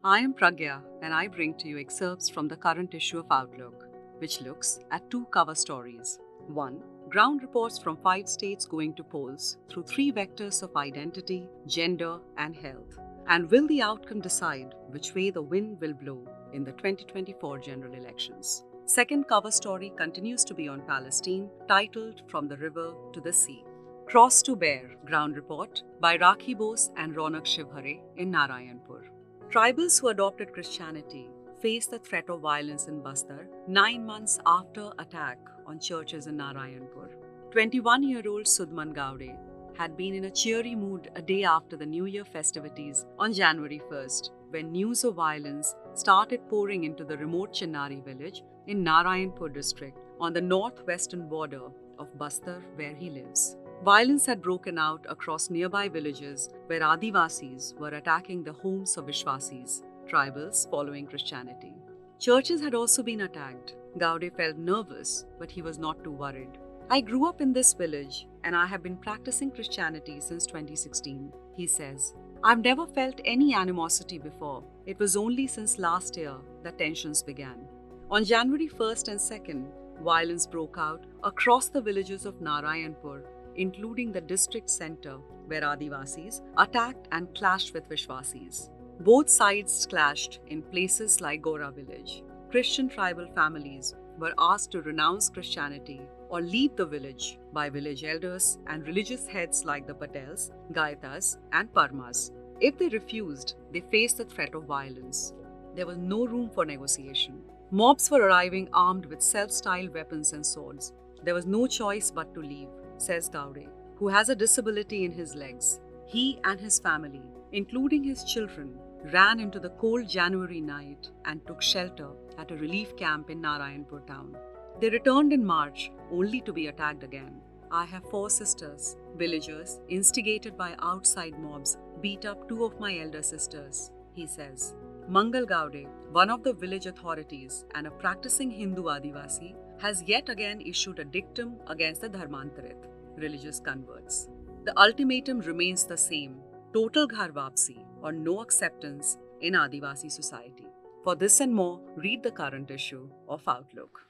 I am Pragya and I bring to you excerpts from the current issue of Outlook, which looks at two cover stories. 1. Ground reports from 5 states going to polls through 3 vectors of identity, gender, and health. And will the outcome decide which way the wind will blow in the 2024 general elections? Second cover story continues to be on Palestine, titled From the River to the Sea. Cross to Bear, ground report by Rakhi Bose and Ronak Shivhare in Narayanpur. Tribals who adopted Christianity face the threat of violence in Bastar 9 months after attack on churches in Narayanpur. 21-year-old Sudman Gowde had been in a cheery mood a day after the New Year festivities on January 1st, when news of violence started pouring into the remote Chinnari village in Narayanpur district on the northwestern border of Bastar where he lives. Violence had broken out across nearby villages where Adivasis were attacking the homes of Vishwasis, tribals following Christianity. Churches had also been attacked. Gowde felt nervous, but he was not too worried. I grew up in this village and I have been practicing Christianity since 2016, he says. I've never felt any animosity before. It was only since last year that tensions began. On January 1st and 2nd, violence broke out across the villages of Narayanpur, including the district center where Adivasis attacked and clashed with Vishwasis. Both sides clashed in places like Gora village. Christian tribal families were asked to renounce Christianity or leave the village by village elders and religious heads like the Patels, Gayatas, and Parmas. If they refused, they faced the threat of violence. There was no room for negotiation. Mobs were arriving armed with self-styled weapons and swords. There was no choice but to leave, says Gowde, who has a disability in his legs. He and his family, including his children, ran into the cold January night and took shelter at a relief camp in Narayanpur town. They returned in March, only to be attacked again. I have 4 sisters. Villagers, instigated by outside mobs, beat up 2 of my elder sisters, he says. Mangal Gowde, one of the village authorities and a practicing Hindu Adivasi, has yet again issued a dictum against the Dharmantarit, religious converts. The ultimatum remains the same: total ghar vapsi or no acceptance in Adivasi society. For this and more, read the current issue of Outlook.